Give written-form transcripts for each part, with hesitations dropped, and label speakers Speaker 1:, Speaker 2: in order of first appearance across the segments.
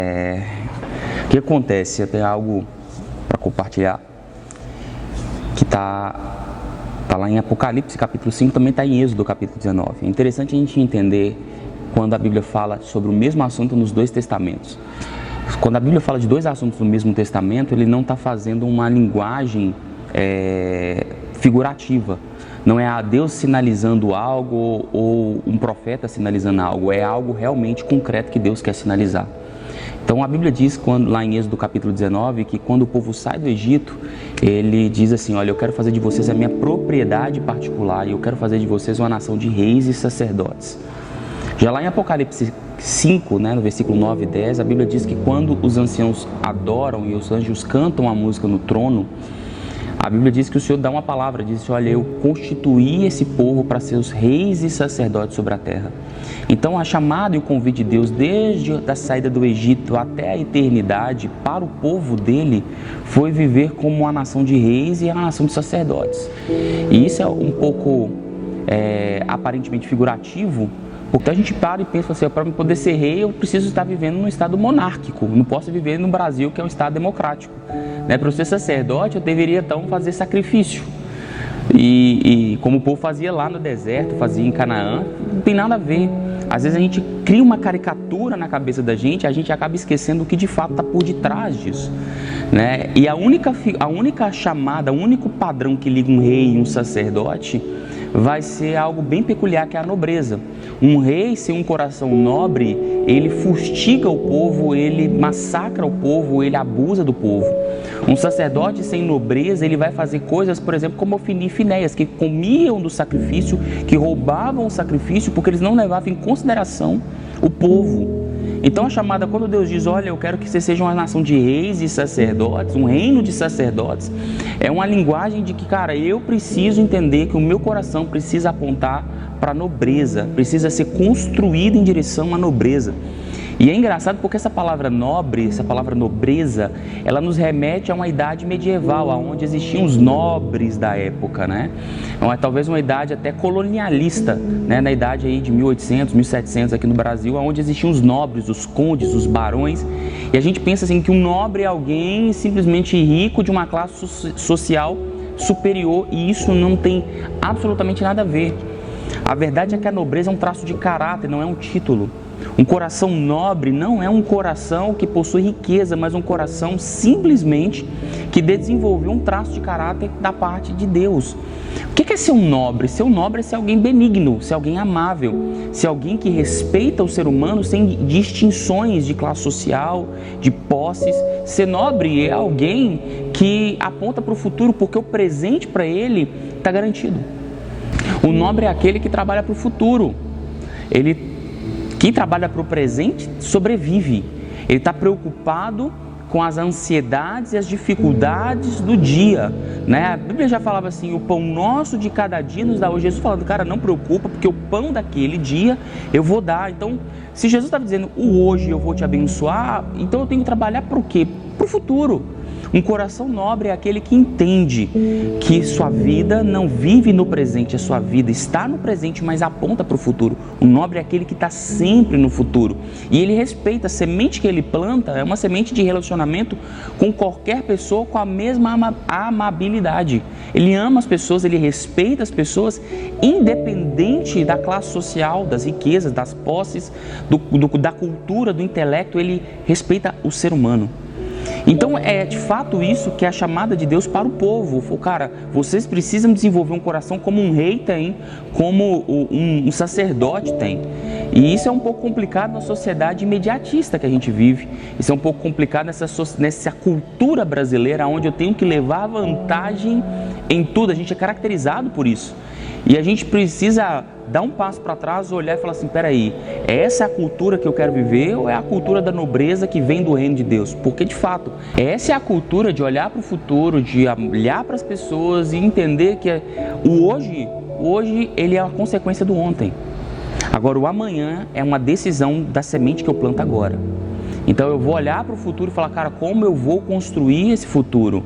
Speaker 1: O que acontece? Até algo para compartilhar que está lá em Apocalipse capítulo 5, também está em Êxodo capítulo 19. É interessante a gente entender quando a Bíblia fala sobre o mesmo assunto nos dois testamentos. Quando a Bíblia fala de dois assuntos no mesmo testamento, ele não está fazendo uma linguagem figurativa. Não é a Deus sinalizando algo ou um profeta sinalizando algo, é algo realmente concreto que Deus quer sinalizar. Então a Bíblia diz, lá em Êxodo capítulo 19, que quando o povo sai do Egito, ele diz assim: olha, eu quero fazer de vocês a minha propriedade particular e eu quero fazer de vocês uma nação de reis e sacerdotes. Já lá em Apocalipse 5, no versículo 9 e 10, a Bíblia diz que quando os anciãos adoram e os anjos cantam a música no trono, a Bíblia diz que o Senhor dá uma palavra, diz: olha, eu constituí esse povo para ser os reis e sacerdotes sobre a terra. Então a chamada e o convite de Deus desde a saída do Egito até a eternidade para o povo dele foi viver como uma nação de reis e uma nação de sacerdotes. E isso é um pouco aparentemente figurativo, porque a gente para e pensa assim: para poder ser rei eu preciso estar vivendo num estado monárquico, não posso viver no Brasil, que é um estado democrático. Para eu ser sacerdote eu deveria então fazer sacrifício. E como o povo fazia lá no deserto, fazia em Canaã, não tem nada a ver. Às vezes a gente cria uma caricatura na cabeça da gente, a gente acaba esquecendo o que de fato está por detrás disso. E a única chamada, o único padrão que liga um rei e um sacerdote vai ser algo bem peculiar, que é a nobreza. Um rei sem um coração nobre, ele fustiga o povo, ele massacra o povo, ele abusa do povo. Um sacerdote sem nobreza, ele vai fazer coisas, por exemplo, como Ofni e Finéias, que comiam do sacrifício, que roubavam o sacrifício, porque eles não levavam em consideração o povo. Então a chamada, quando Deus diz: olha, eu quero que vocês sejam uma nação de reis e sacerdotes, um reino de sacerdotes, é uma linguagem de que, cara, eu preciso entender que o meu coração precisa apontar para a nobreza, precisa ser construído em direção à nobreza. E é engraçado porque essa palavra nobre, essa palavra nobreza, ela nos remete a uma idade medieval, onde existiam os nobres da época, talvez uma idade até colonialista, na idade aí de 1800, 1700 aqui no Brasil, onde existiam os nobres, os condes, os barões. E a gente pensa assim que um nobre é alguém simplesmente rico de uma classe social superior, e isso não tem absolutamente nada a ver. A verdade é que a nobreza é um traço de caráter, não é um título. Um coração nobre não é um coração que possui riqueza, mas um coração simplesmente que desenvolveu um traço de caráter da parte de Deus. O que é ser um nobre? Ser um nobre é ser alguém benigno, ser alguém amável, ser alguém que respeita o ser humano sem distinções de classe social, de posses. Ser nobre é alguém que aponta para o futuro, porque o presente para ele está garantido. O nobre é aquele que trabalha para o futuro. Quem trabalha para o presente sobrevive. Ele está preocupado com as ansiedades e as dificuldades do dia. A Bíblia já falava assim: o pão nosso de cada dia nos dá hoje. Jesus falando: cara, não preocupa, porque o pão daquele dia eu vou dar. Então, se Jesus estava dizendo: o hoje eu vou te abençoar, então eu tenho que trabalhar para o quê? Para o futuro. Um coração nobre é aquele que entende que sua vida não vive no presente, a sua vida está no presente, mas aponta para o futuro. O nobre é aquele que está sempre no futuro. E ele respeita, a semente que ele planta é uma semente de relacionamento com qualquer pessoa com a mesma amabilidade. Ele ama as pessoas, ele respeita as pessoas, independente da classe social, das riquezas, das posses, da cultura, do intelecto, ele respeita o ser humano. Então é de fato isso que é a chamada de Deus para o povo. Cara, vocês precisam desenvolver um coração como um rei tem, como um sacerdote tem. E isso é um pouco complicado na sociedade imediatista que a gente vive. Isso é um pouco complicado nessa cultura brasileira, onde eu tenho que levar vantagem em tudo. A gente é caracterizado por isso. E a gente precisa dar um passo para trás, olhar e falar assim: peraí, essa é a cultura que eu quero viver ou é a cultura da nobreza que vem do reino de Deus? Porque de fato, essa é a cultura de olhar para o futuro, de olhar para as pessoas e entender que o hoje ele é a consequência do ontem. Agora o amanhã é uma decisão da semente que eu planto agora. Então eu vou olhar para o futuro e falar: cara, como eu vou construir esse futuro?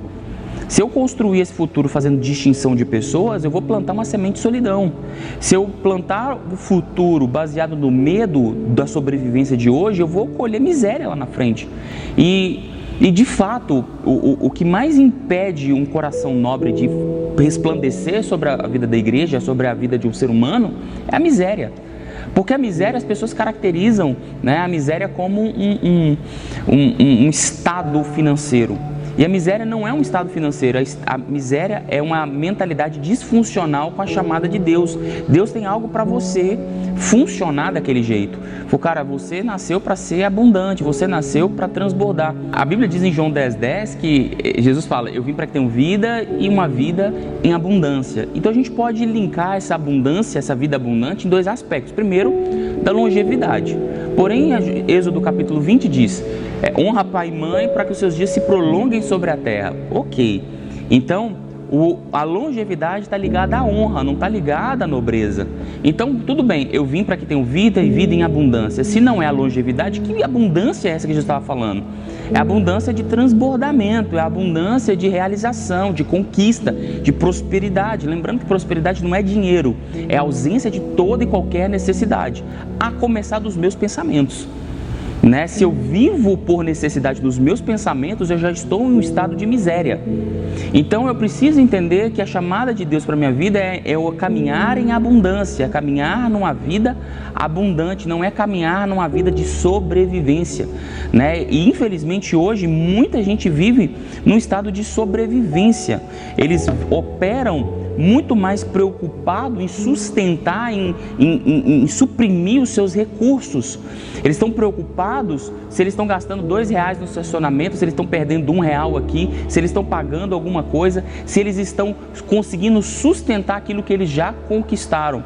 Speaker 1: Se eu construir esse futuro fazendo distinção de pessoas, eu vou plantar uma semente de solidão. Se eu plantar o futuro baseado no medo da sobrevivência de hoje, eu vou colher miséria lá na frente. E de fato, o que mais impede um coração nobre de resplandecer sobre a vida da igreja, sobre a vida de um ser humano, é a miséria. Porque a miséria, as pessoas caracterizam, né, a miséria como um estado financeiro. E a miséria não é um estado financeiro, a miséria é uma mentalidade disfuncional com a chamada de Deus. Deus tem algo para você funcionar daquele jeito. Cara, você nasceu para ser abundante, você nasceu para transbordar. A Bíblia diz em João 10:10 que Jesus fala, eu vim para que tenham vida e uma vida em abundância. Então a gente pode linkar essa abundância, essa vida abundante em dois aspectos. Primeiro, da longevidade. Porém, Êxodo capítulo 20 diz, honra pai e mãe para que os seus dias se prolonguem sobre a terra. Ok, então a longevidade está ligada à honra, não está ligada à nobreza. Então tudo bem, eu vim para que tenham vida e vida em abundância. Se não é a longevidade, que abundância é essa que Jesus estava falando? É a abundância de transbordamento, é a abundância de realização, de conquista, de prosperidade. Lembrando que prosperidade não é dinheiro, é a ausência de toda e qualquer necessidade, a começar dos meus pensamentos. Se eu vivo por necessidade dos meus pensamentos, eu já estou em um estado de miséria. Então eu preciso entender que a chamada de Deus para a minha vida é o caminhar em abundância, é caminhar numa vida abundante, não é caminhar numa vida de sobrevivência. E infelizmente hoje muita gente vive num estado de sobrevivência. Eles operam muito mais preocupado em sustentar, em suprimir os seus recursos. Eles estão preocupados se eles estão gastando R$2 no estacionamento, se eles estão perdendo R$1 aqui, se eles estão pagando alguma coisa, se eles estão conseguindo sustentar aquilo que eles já conquistaram.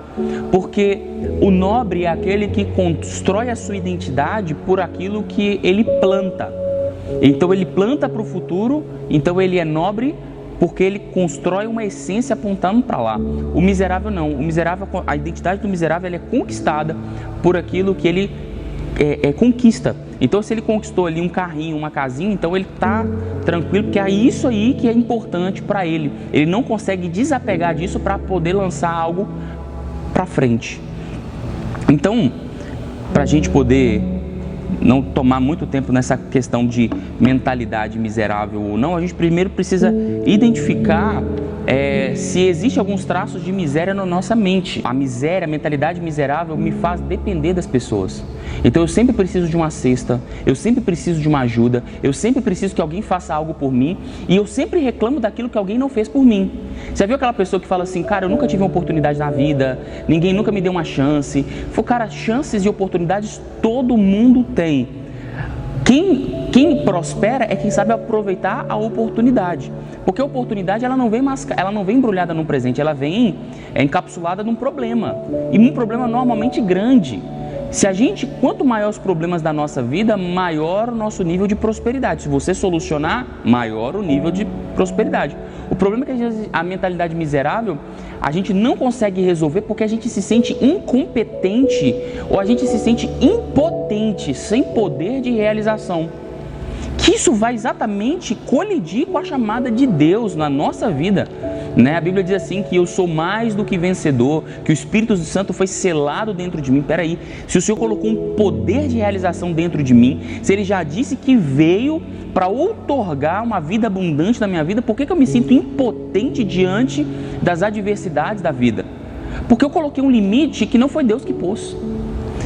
Speaker 1: Porque o nobre é aquele que constrói a sua identidade por aquilo que ele planta. Então ele planta para o futuro, então ele é nobre, porque ele constrói uma essência apontando para lá. O miserável não. O miserável, a identidade do miserável ela é conquistada por aquilo que ele conquista. Então, se ele conquistou ali um carrinho, uma casinha, então ele está tranquilo, porque é isso aí que é importante para ele. Ele não consegue desapegar disso para poder lançar algo para frente. Então, para a gente poder não tomar muito tempo nessa questão de mentalidade miserável ou não, a gente primeiro precisa identificar se existe alguns traços de miséria na nossa mente. A miséria, a mentalidade miserável me faz depender das pessoas. Então eu sempre preciso de uma cesta, eu sempre preciso de uma ajuda, eu sempre preciso que alguém faça algo por mim e eu sempre reclamo daquilo que alguém não fez por mim. Você viu aquela pessoa que fala assim, cara, eu nunca tive uma oportunidade na vida, ninguém nunca me deu uma chance. Cara, chances e oportunidades todo mundo tem. Quem prospera é quem sabe aproveitar a oportunidade. Porque a oportunidade ela não vem embrulhada num presente, ela vem encapsulada num problema. E um problema normalmente grande. Quanto maior os problemas da nossa vida, maior o nosso nível de prosperidade. Se você solucionar, maior o nível de prosperidade. O problema é que a mentalidade miserável, a gente não consegue resolver porque a gente se sente incompetente ou a gente se sente impotente, sem poder de realização. Que isso vai exatamente colidir com a chamada de Deus na nossa vida. A Bíblia diz assim que eu sou mais do que vencedor, que o Espírito Santo foi selado dentro de mim. Peraí, se o Senhor colocou um poder de realização dentro de mim, se Ele já disse que veio para outorgar uma vida abundante na minha vida, por que eu me sinto impotente diante das adversidades da vida? Porque eu coloquei um limite que não foi Deus que pôs.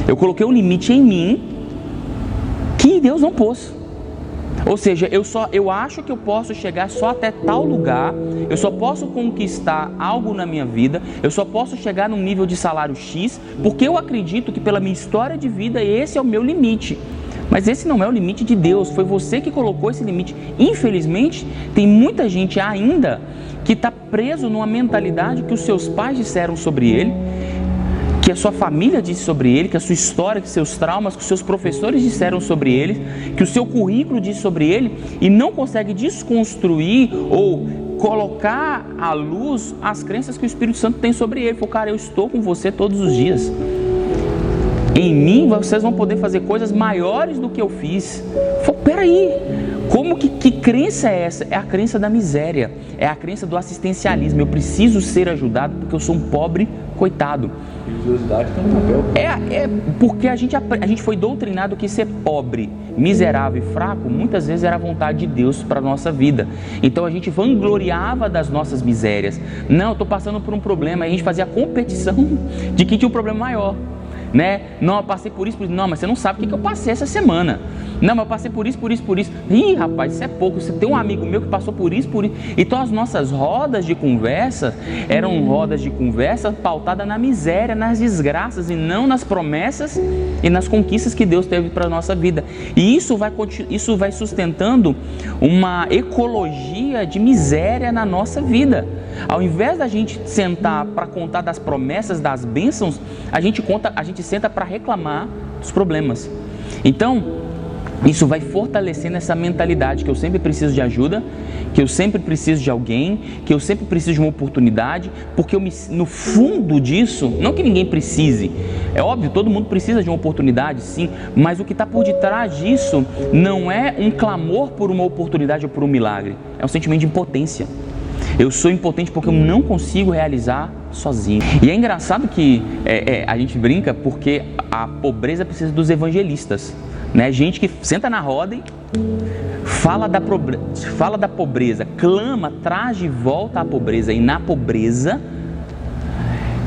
Speaker 1: Eu coloquei um limite em mim que Deus não pôs. Ou seja, eu acho que eu posso chegar só até tal lugar, eu só posso conquistar algo na minha vida, eu só posso chegar num nível de salário X, porque eu acredito que pela minha história de vida esse é o meu limite. Mas esse não é o limite de Deus, foi você que colocou esse limite. Infelizmente, tem muita gente ainda que está preso numa mentalidade que os seus pais disseram sobre ele, que a sua família disse sobre ele, que a sua história, que seus traumas, que os seus professores disseram sobre ele, que o seu currículo disse sobre ele, e não consegue desconstruir ou colocar à luz as crenças que o Espírito Santo tem sobre ele. Falou, cara, eu estou com você todos os dias. Em mim vocês vão poder fazer coisas maiores do que eu fiz. Falei, peraí, como que crença é essa? É a crença da miséria, é a crença do assistencialismo. Eu preciso ser ajudado porque eu sou um pobre coitado.
Speaker 2: Religiosidade tem um papel.
Speaker 1: É porque a gente foi doutrinado que ser pobre, miserável e fraco, muitas vezes era a vontade de Deus para a nossa vida. Então a gente vangloriava das nossas misérias. Não, eu estou passando por um problema. Aí a gente fazia a competição de quem tinha um problema maior. Né? Não, eu passei por isso. Não, mas você não sabe o que eu passei essa semana. Não, mas eu passei por isso. Ih, rapaz, isso é pouco. Você tem um amigo meu que passou por isso. Então as nossas rodas de conversa eram rodas de conversa pautadas na miséria, nas desgraças e não nas promessas e nas conquistas que Deus teve para a nossa vida. E isso vai sustentando uma ecologia de miséria na nossa vida. Ao invés da gente sentar para contar das promessas, das bênçãos, a gente senta para reclamar dos problemas. Então, isso vai fortalecendo essa mentalidade que eu sempre preciso de ajuda, que eu sempre preciso de alguém, que eu sempre preciso de uma oportunidade, porque no fundo disso, não que ninguém precise, é óbvio, todo mundo precisa de uma oportunidade, sim, mas o que está por detrás disso não é um clamor por uma oportunidade ou por um milagre, é um sentimento de impotência. Eu sou impotente porque eu não consigo realizar sozinho. E é engraçado que a gente brinca porque a pobreza precisa dos evangelistas, né? Gente que senta na roda e fala da pobreza, clama, traz de volta a pobreza. E na pobreza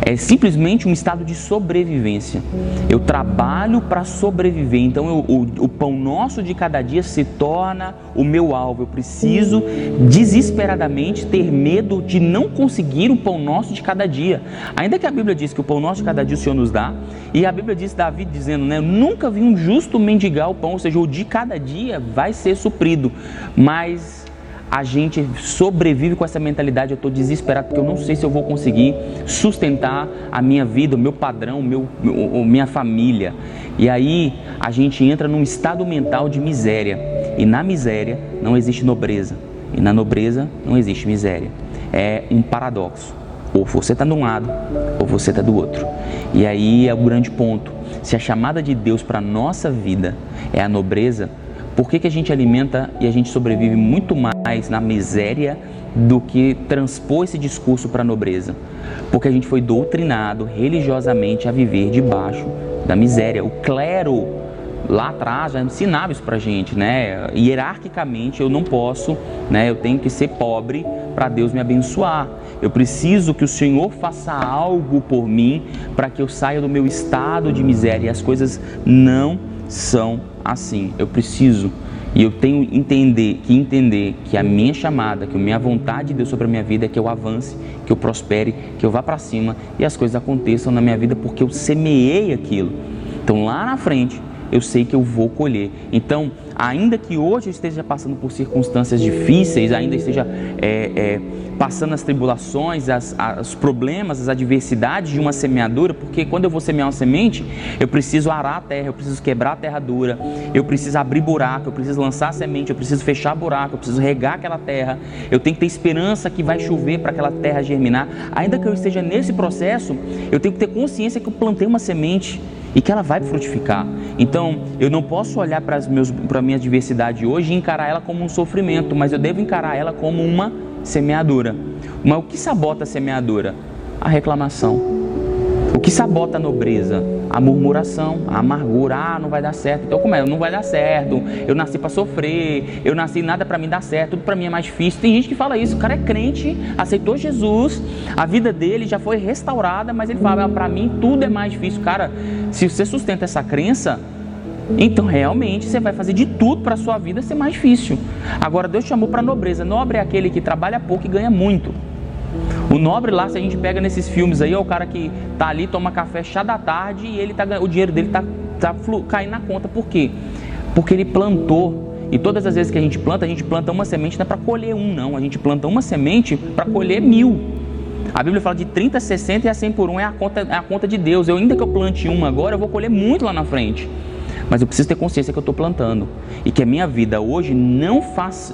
Speaker 1: é simplesmente um estado de sobrevivência. Eu trabalho para sobreviver. Então o pão nosso de cada dia se torna o meu alvo. Eu preciso desesperadamente ter medo de não conseguir o pão nosso de cada dia. Ainda que a Bíblia diz que o pão nosso de cada dia o Senhor nos dá. E a Bíblia diz, Davi dizendo, né, nunca vi um justo mendigar o pão. Ou seja, o de cada dia vai ser suprido. Mas a gente sobrevive com essa mentalidade, eu estou desesperado porque eu não sei se eu vou conseguir sustentar a minha vida, o meu padrão, minha família. E aí a gente entra num estado mental de miséria. E na miséria não existe nobreza. E na nobreza não existe miséria. É um paradoxo. Ou você está de um lado, ou você está do outro. E aí é o grande ponto. Se a chamada de Deus para a nossa vida é a nobreza, por que a gente alimenta e a gente sobrevive muito mais na miséria do que transpor esse discurso para a nobreza? Porque a gente foi doutrinado religiosamente a viver debaixo da miséria. O clero lá atrás já ensinava isso para a gente, né? Hierarquicamente eu não posso, né? Eu tenho que ser pobre para Deus me abençoar. Eu preciso que o Senhor faça algo por mim para que eu saia do meu estado de miséria. E as coisas não são assim. Eu preciso e eu tenho que entender que a minha chamada, que a minha vontade de Deus sobre a minha vida é que eu avance, que eu prospere, que eu vá para cima e as coisas aconteçam na minha vida porque eu semeei aquilo. Então lá na frente eu sei que eu vou colher. Então, ainda que hoje eu esteja passando por circunstâncias difíceis, ainda esteja passando as tribulações, os problemas, as adversidades de uma semeadura, porque quando eu vou semear uma semente, eu preciso arar a terra, eu preciso quebrar a terra dura, eu preciso abrir buraco, eu preciso lançar a semente, eu preciso fechar buraco, eu preciso regar aquela terra, eu tenho que ter esperança que vai chover para aquela terra germinar. Ainda que eu esteja nesse processo, eu tenho que ter consciência que eu plantei uma semente e que ela vai frutificar. Então, eu não posso olhar para a minha adversidade hoje e encarar ela como um sofrimento, mas eu devo encarar ela como uma semeadura. Mas o que sabota a semeadura? A reclamação. O que sabota a nobreza? A murmuração, a amargura. Não vai dar certo. Então como é? Não vai dar certo. Eu nasci para sofrer. Eu nasci nada para mim dar certo. Tudo para mim é mais difícil. Tem gente que fala isso. O cara é crente, aceitou Jesus, a vida dele já foi restaurada, mas ele fala, para mim tudo é mais difícil. Cara, se você sustenta essa crença, então realmente você vai fazer de tudo para a sua vida ser mais difícil. Agora Deus chamou para nobreza. Nobre é aquele que trabalha pouco e ganha muito. O nobre lá, se a gente pega nesses filmes aí, é o cara que tá ali, toma café chá da tarde e o dinheiro dele tá caindo na conta. Por quê? Porque ele plantou. E todas as vezes que a gente planta uma semente, não é para colher não. A gente planta uma semente para colher 1000. A Bíblia fala de 30, 60 e a 100 por 1 é a conta de Deus. Ainda que eu plante uma agora, eu vou colher muito lá na frente. Mas eu preciso ter consciência que eu estou plantando e que a minha vida hoje não faz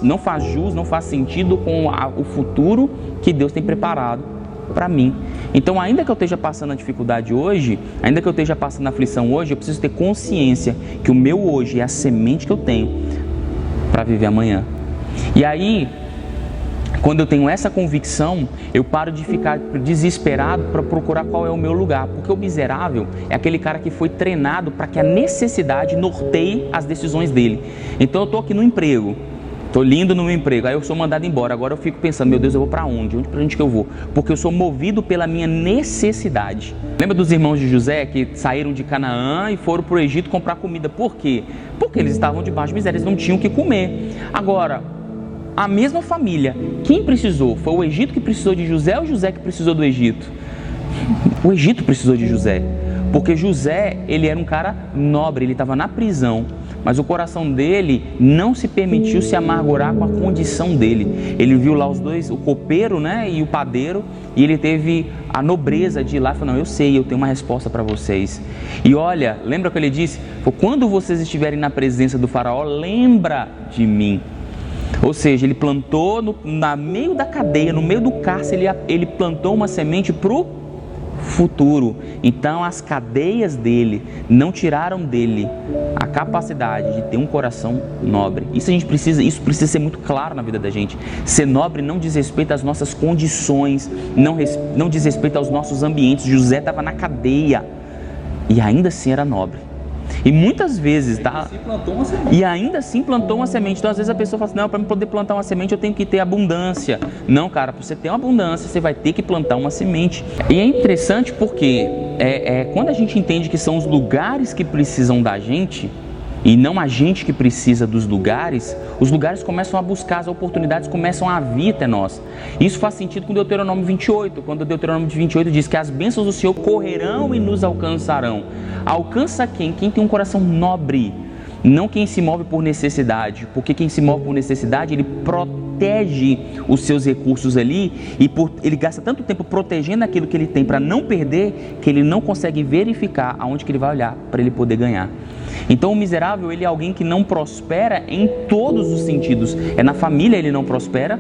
Speaker 1: jus, não faz sentido com o futuro que Deus tem preparado para mim. Então, ainda que eu esteja passando a dificuldade hoje, ainda que eu esteja passando a aflição hoje, eu preciso ter consciência que o meu hoje é a semente que eu tenho para viver amanhã. E aí, quando eu tenho essa convicção, eu paro de ficar desesperado para procurar qual é o meu lugar. Porque o miserável é aquele cara que foi treinado para que a necessidade norteie as decisões dele. Então eu estou aqui no emprego, estou lindo no meu emprego, aí eu sou mandado embora. Agora eu fico pensando, meu Deus, eu vou para onde? Pra onde que eu vou? Porque eu sou movido pela minha necessidade. Lembra dos irmãos de José que saíram de Canaã e foram para o Egito comprar comida? Por quê? Porque eles estavam debaixo de miséria, eles não tinham o que comer. Agora, a mesma família, quem precisou? Foi o Egito que precisou de José ou José que precisou do Egito? O Egito precisou de José, porque José, ele era um cara nobre, ele estava na prisão, mas o coração dele não se permitiu se amargurar com a condição dele. Ele viu lá os dois, o copeiro, né, e o padeiro, e ele teve a nobreza de ir lá e falou, não, eu sei, eu tenho uma resposta para vocês. E olha, lembra que ele disse? Quando vocês estiverem na presença do faraó, lembra de mim. Ou seja, ele plantou no meio da cadeia, no meio do cárcere, ele plantou uma semente para o futuro. Então as cadeias dele não tiraram dele a capacidade de ter um coração nobre. Isso precisa ser muito claro na vida da gente. Ser nobre não diz respeito às nossas condições, não diz respeito aos nossos ambientes. José estava na cadeia e ainda assim era nobre. E muitas vezes, e ainda assim plantou uma semente. Então às vezes a pessoa fala assim, não, para eu poder plantar uma semente eu tenho que ter abundância. Não, cara, para você ter uma abundância você vai ter que plantar uma semente. E é interessante porque quando a gente entende que são os lugares que precisam da gente e não a gente que precisa dos lugares, os lugares começam a buscar, as oportunidades começam a vir até nós. Isso faz sentido com Deuteronômio 28, quando o Deuteronômio 28 diz que as bênçãos do Senhor correrão e nos alcançarão. Alcança quem? Quem tem um coração nobre, não quem se move por necessidade, porque quem se move por necessidade, ele protege os seus recursos ali, e ele gasta tanto tempo protegendo aquilo que ele tem para não perder, que ele não consegue verificar aonde que ele vai olhar para ele poder ganhar. Então o miserável, ele é alguém que não prospera em todos os sentidos. Na família ele não prospera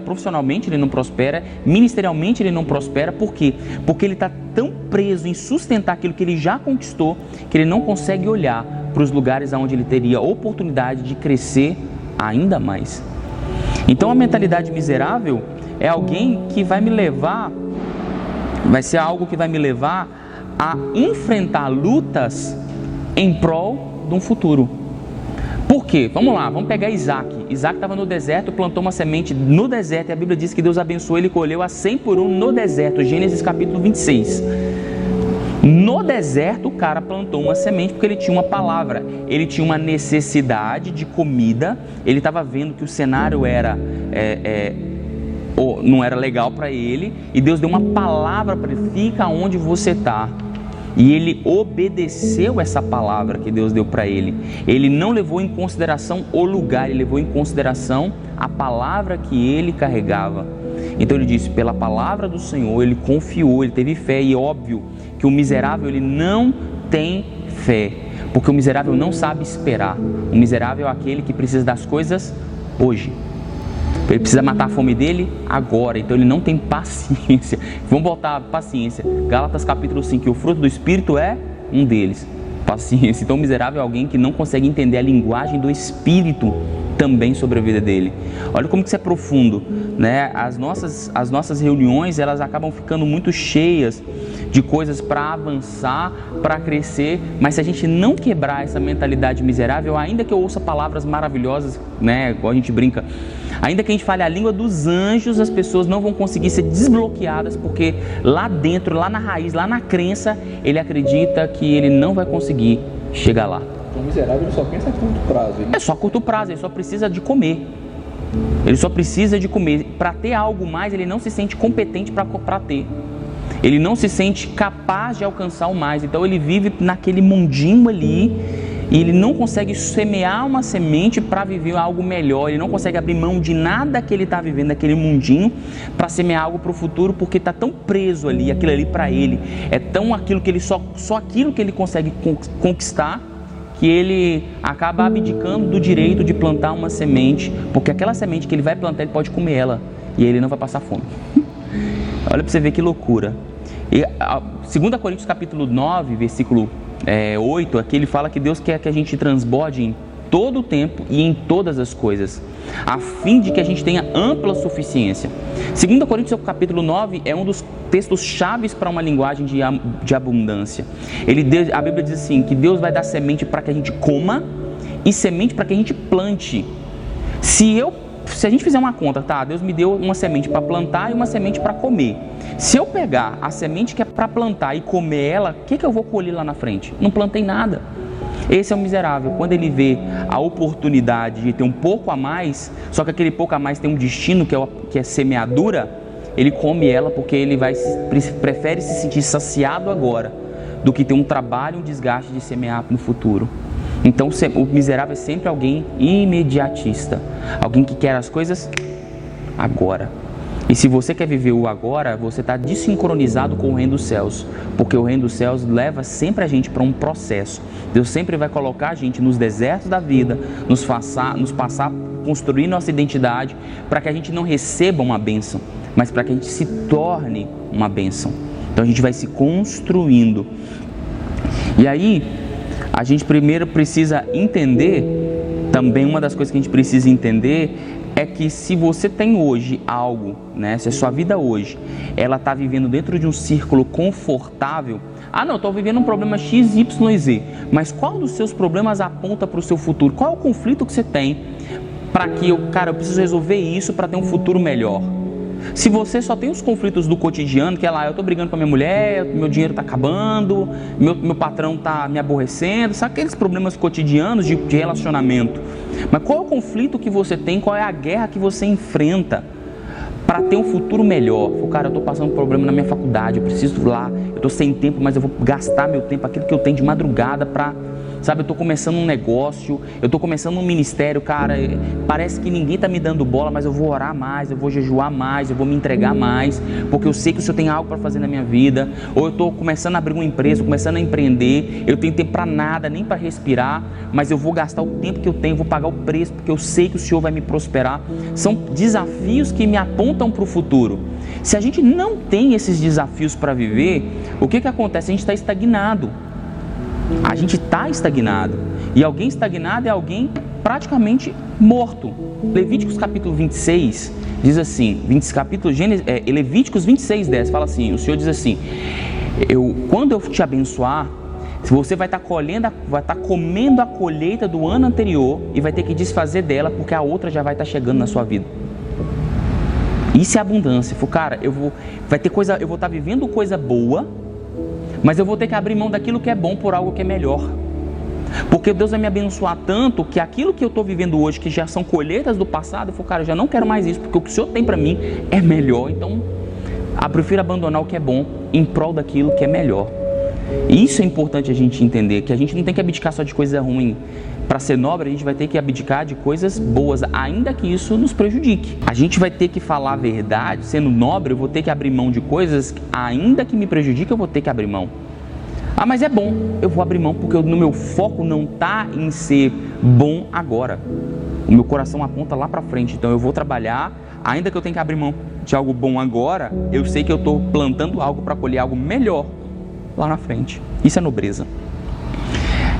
Speaker 1: profissionalmente, ele não prospera, ministerialmente ele não prospera. Por quê? Porque ele está tão preso em sustentar aquilo que ele já conquistou, que ele não consegue olhar para os lugares onde ele teria oportunidade de crescer ainda mais. Então a mentalidade miserável é alguém que vai ser algo que vai me levar a enfrentar lutas em prol de um futuro. Por quê? Vamos lá, vamos pegar Isaac. Isaac estava no deserto, plantou uma semente no deserto, e a Bíblia diz que Deus abençoou, ele colheu a 100 por 1 no deserto, Gênesis capítulo 26. No deserto o cara plantou uma semente porque ele tinha uma palavra, ele tinha uma necessidade de comida, ele estava vendo que o cenário não era legal para ele, e Deus deu uma palavra para ele, fica onde você está. E ele obedeceu essa palavra que Deus deu para ele. Ele não levou em consideração o lugar, ele levou em consideração a palavra que ele carregava. Então ele disse, pela palavra do Senhor, ele confiou, ele teve fé. E é óbvio que o miserável, ele não tem fé, porque o miserável não sabe esperar. O miserável é aquele que precisa das coisas hoje. Ele precisa matar a fome dele agora, então ele não tem paciência. Vamos voltar à paciência. Gálatas capítulo 5, que o fruto do Espírito é um deles, paciência. Então o miserável é alguém que não consegue entender a linguagem do Espírito também sobre a vida dele. Olha como que isso é profundo, né? As nossas reuniões, elas acabam ficando muito cheias de coisas para avançar, para crescer, mas se a gente não quebrar essa mentalidade miserável, ainda que eu ouça palavras maravilhosas, né, igual a gente brinca, ainda que a gente fale a língua dos anjos, as pessoas não vão conseguir ser desbloqueadas, porque lá dentro, lá na raiz, lá na crença, ele acredita que ele não vai conseguir chegar lá.
Speaker 2: O miserável, ele só pensa a curto prazo.
Speaker 1: É só curto prazo, ele só precisa de comer. Ele só precisa de comer. Para ter algo mais, ele não se sente competente para ter. Ele não se sente capaz de alcançar o mais. Então ele vive naquele mundinho ali e ele não consegue semear uma semente para viver algo melhor. Ele não consegue abrir mão de nada que ele está vivendo naquele mundinho para semear algo para o futuro, porque está tão preso ali, aquilo ali para ele é tão aquilo que ele só aquilo que ele consegue conquistar, que ele acaba abdicando do direito de plantar uma semente, porque aquela semente que ele vai plantar, ele pode comer ela e ele não vai passar fome. Olha para você ver que loucura. E 2 Coríntios capítulo 9, versículo 8, aqui ele fala que Deus quer que a gente transborde todo o tempo e em todas as coisas, a fim de que a gente tenha ampla suficiência. 2 Coríntios capítulo 9 é um dos textos chaves para uma linguagem de abundância. A Bíblia diz assim, que Deus vai dar semente para que a gente coma e semente para que a gente plante. Se a gente fizer uma conta, tá? Deus me deu uma semente para plantar e uma semente para comer. Se eu pegar a semente que é para plantar e comer ela, o que eu vou colher lá na frente? Não plantei nada. Esse é o miserável. Quando ele vê a oportunidade de ter um pouco a mais, só que aquele pouco a mais tem um destino que é semeadura, ele come ela porque ele prefere se sentir saciado agora do que ter um trabalho, um desgaste de semear no futuro. Então o miserável é sempre alguém imediatista, alguém que quer as coisas agora. E se você quer viver o agora, você está desincronizado com o reino dos céus, porque o reino dos céus leva sempre a gente para um processo. Deus sempre vai colocar a gente nos desertos da vida, nos passar, construir nossa identidade, para que a gente não receba uma bênção, mas para que a gente se torne uma bênção. Então a gente vai se construindo. E aí, a gente primeiro precisa entender, também uma das coisas que a gente precisa entender é que se você tem hoje algo, né, se a sua vida hoje, ela está vivendo dentro de um círculo confortável, não, estou vivendo um problema X, Y e Z, mas qual dos seus problemas aponta para o seu futuro? Qual é o conflito que você tem para que eu preciso resolver isso para ter um futuro melhor? Se você só tem os conflitos do cotidiano, que é lá, eu estou brigando com a minha mulher, meu dinheiro está acabando, meu patrão está me aborrecendo, sabe aqueles problemas cotidianos de relacionamento? Mas qual é o conflito que você tem, qual é a guerra que você enfrenta para ter um futuro melhor? Eu estou passando um problema na minha faculdade, eu preciso ir lá, eu estou sem tempo, mas eu vou gastar meu tempo, aquilo que eu tenho de madrugada para... Sabe, eu estou começando um negócio, eu estou começando um ministério, parece que ninguém está me dando bola, mas eu vou orar mais, eu vou jejuar mais, eu vou me entregar mais, porque eu sei que o Senhor tem algo para fazer na minha vida. Ou eu estou começando a abrir uma empresa, começando a empreender, eu tenho tempo para nada, nem para respirar, mas eu vou gastar o tempo que eu tenho, vou pagar o preço, porque eu sei que o Senhor vai me prosperar. São desafios que me apontam para o futuro. Se a gente não tem esses desafios para viver, o que acontece? A gente está estagnado. A gente está estagnado. E alguém estagnado é alguém praticamente morto. Levíticos capítulo 26 diz assim, Levíticos 26, 10 fala assim, o Senhor diz assim, quando eu te abençoar, você vai estar comendo a colheita do ano anterior e vai ter que desfazer dela, porque a outra já vai estar chegando na sua vida. Isso é abundância. Eu vou estar vivendo coisa boa, mas eu vou ter que abrir mão daquilo que é bom por algo que é melhor. Porque Deus vai me abençoar tanto que aquilo que eu estou vivendo hoje, que já são colheitas do passado, eu já não quero mais isso, porque o que o Senhor tem para mim é melhor. Então, eu prefiro abandonar o que é bom em prol daquilo que é melhor. E isso é importante a gente entender, que a gente não tem que abdicar só de coisa ruim. Para ser nobre, a gente vai ter que abdicar de coisas boas, ainda que isso nos prejudique. A gente vai ter que falar a verdade. Sendo nobre, eu vou ter que abrir mão de coisas, ainda que me prejudique, eu vou ter que abrir mão. Mas é bom, eu vou abrir mão porque no meu foco não está em ser bom agora. O meu coração aponta lá para frente, então eu vou trabalhar, ainda que eu tenha que abrir mão de algo bom agora, eu sei que eu estou plantando algo para colher algo melhor lá na frente. Isso é nobreza.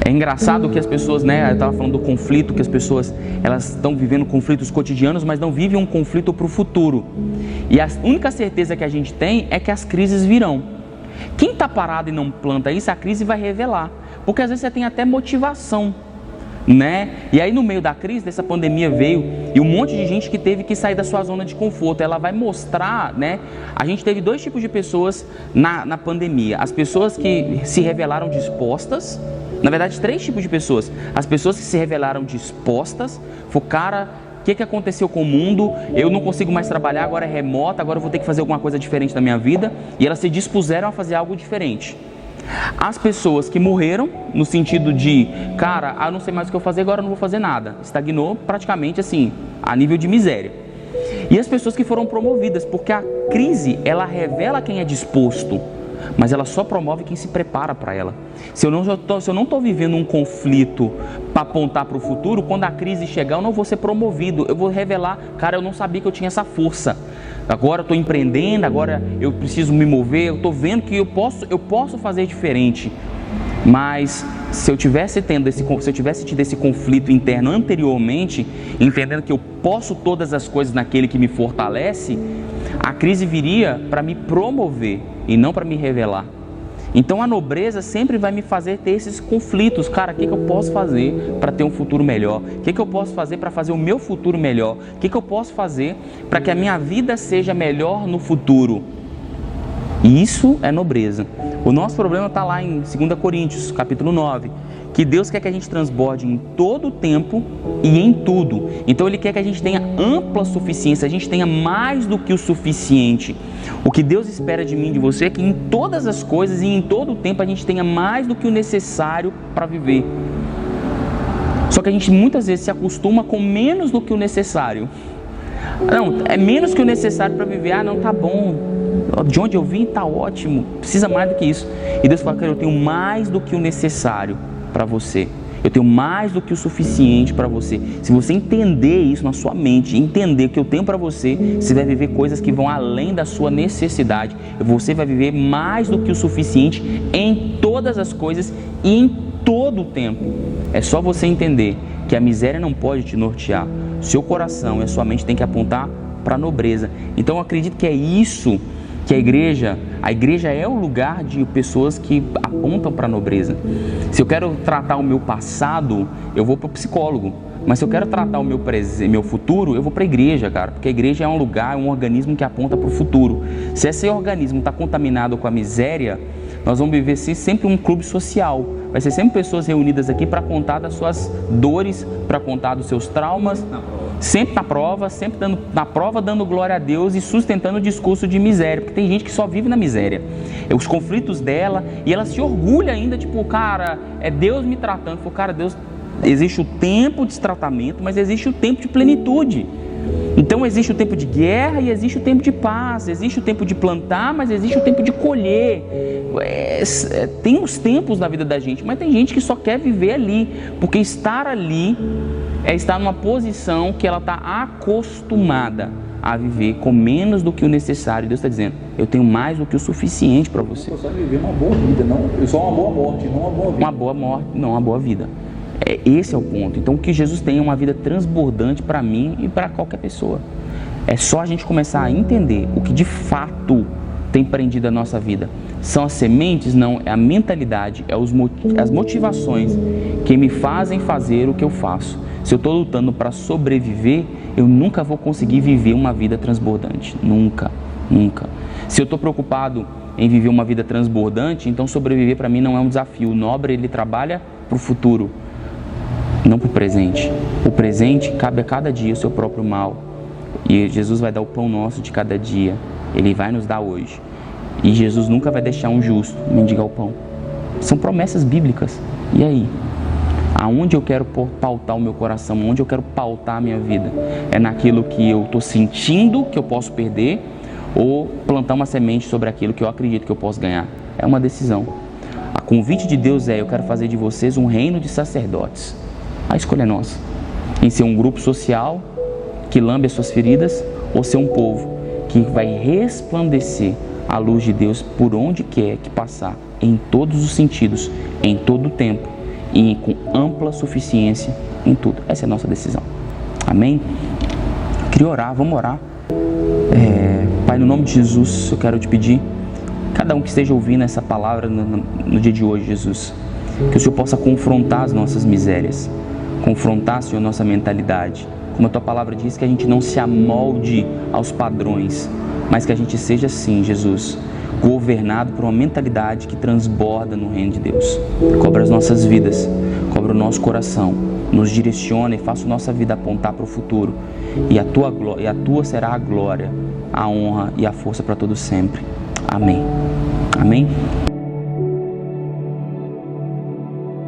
Speaker 1: É engraçado que as pessoas, eu estava falando do conflito, que as pessoas elas estão vivendo conflitos cotidianos, mas não vivem um conflito para o futuro. E a única certeza que a gente tem é que as crises virão. Quem está parado e não planta isso, a crise vai revelar. Porque às vezes você tem até motivação, E aí no meio da crise, dessa pandemia veio, e um monte de gente que teve que sair da sua zona de conforto. Ela vai mostrar, A gente teve dois tipos de pessoas na pandemia. As pessoas que se revelaram dispostas, na verdade 3 tipos de pessoas. As pessoas que se revelaram dispostas, o que aconteceu com o mundo? Eu não consigo mais trabalhar, agora é remota, agora eu vou ter que fazer alguma coisa diferente na minha vida. E elas se dispuseram a fazer algo diferente. As pessoas que morreram, no sentido de, eu não sei mais o que eu fazer, agora eu não vou fazer nada. Estagnou praticamente assim, a nível de miséria. E as pessoas que foram promovidas, porque a crise, ela revela quem é disposto, mas ela só promove quem se prepara para ela. Se eu não estou vivendo um conflito para apontar para o futuro, quando a crise chegar, eu não vou ser promovido. Eu vou revelar, eu não sabia que eu tinha essa força. Agora eu estou empreendendo, agora eu preciso me mover, eu estou vendo que eu posso fazer diferente. Mas se eu tivesse tido esse conflito interno anteriormente, entendendo que eu posso todas as coisas naquele que me fortalece, a crise viria para me promover e não para me revelar. Então a nobreza sempre vai me fazer ter esses conflitos. Cara, o que eu posso fazer para ter um futuro melhor? O que eu posso fazer para fazer o meu futuro melhor? O que eu posso fazer para que a minha vida seja melhor no futuro? E isso é nobreza. O nosso problema está lá em 2 Coríntios, capítulo 9, que Deus quer que a gente transborde em todo o tempo e em tudo. Então Ele quer que a gente tenha ampla suficiência, a gente tenha mais do que o suficiente. O que Deus espera de mim e de você é que em todas as coisas e em todo o tempo a gente tenha mais do que o necessário para viver. Só que a gente muitas vezes se acostuma com menos do que o necessário. Não, é menos que o necessário para viver. Ah, não, tá bom. De onde eu vim tá ótimo. Precisa mais do que isso. E Deus fala, cara, eu tenho mais do que o necessário para você. Eu tenho mais do que o suficiente para você. Se você entender isso na sua mente, entender o que eu tenho para você, você vai viver coisas que vão além da sua necessidade. Você vai viver mais do que o suficiente em todas as coisas e em todo o tempo. É só você entender que a miséria não pode te nortear. Seu coração e a sua mente tem que apontar para a nobreza. Então eu acredito que é isso que a igreja é o lugar de pessoas que apontam para a nobreza. Se eu quero tratar o meu passado, eu vou para o psicólogo. Mas se eu quero tratar o meu futuro, eu vou para a igreja, cara. Porque a igreja é um lugar, um organismo que aponta para o futuro. Se esse organismo está contaminado com a miséria, nós vamos viver sempre um clube social. Vai ser sempre pessoas reunidas aqui para contar das suas dores, para contar dos seus traumas. Sempre na prova, sempre dando glória a Deus e sustentando o discurso de miséria, porque tem gente que só vive na miséria. Os conflitos dela, e ela se orgulha ainda, tipo, cara, é Deus me tratando. Cara, Deus, existe o tempo de tratamento, mas existe o tempo de plenitude. Então existe o tempo de guerra e existe o tempo de paz. Existe o tempo de plantar, mas existe o tempo de colher. Tem os tempos da vida da gente, mas tem gente que só quer viver ali, porque estar ali é estar numa posição que ela está acostumada a viver com menos do que o necessário. Deus está dizendo, eu tenho mais do que o suficiente para você.
Speaker 2: Eu só viver uma boa vida, não só uma boa morte, não uma boa vida.
Speaker 1: Uma boa morte, não uma boa vida. Esse é o ponto. Então, que Jesus tenha uma vida transbordante para mim e para qualquer pessoa. É só a gente começar a entender o que de tem prendido a nossa vida. São as sementes? Não, é a mentalidade, as motivações que me fazem fazer o que eu faço. Se eu estou lutando para sobreviver, eu nunca vou conseguir viver uma vida transbordante. Nunca, nunca. Se eu estou preocupado em viver uma vida transbordante, então sobreviver para mim não é um desafio. O nobre, ele trabalha para o futuro, não para o presente. O presente cabe a cada dia o seu próprio mal. E Jesus vai dar o pão nosso de cada dia. Ele vai nos dar hoje. E Jesus nunca vai deixar um justo mendigar o pão. São promessas bíblicas. E aí? Aonde eu quero pautar o meu coração? Onde eu quero pautar a minha vida? É naquilo que eu estou sentindo que eu posso perder, ou plantar uma semente sobre aquilo que eu acredito que eu posso ganhar? É uma decisão. A convite de Deus é: eu quero fazer de vocês um reino de sacerdotes. A escolha é nossa. Em ser um grupo social que lambe as suas feridas, ou ser um povo que vai resplandecer a luz de Deus por onde quer que passar, em todos os sentidos, em todo o tempo e com ampla suficiência em tudo. Essa é a nossa decisão. Amém? Eu queria orar, vamos orar. Pai, no nome de Jesus, eu quero te pedir, cada um que esteja ouvindo essa palavra no dia de hoje, Jesus, que o Senhor possa confrontar as nossas misérias, confrontar, Senhor, nossa mentalidade. Como a tua palavra diz, que a gente não se amolde aos padrões, mas que a gente seja, sim, Jesus, governado por uma mentalidade que transborda no reino de Deus. Cobra as nossas vidas, cobra o nosso coração, nos direciona e faça a nossa vida apontar para o futuro. E a tua será a glória, a honra e a força para todo sempre. Amém. Amém.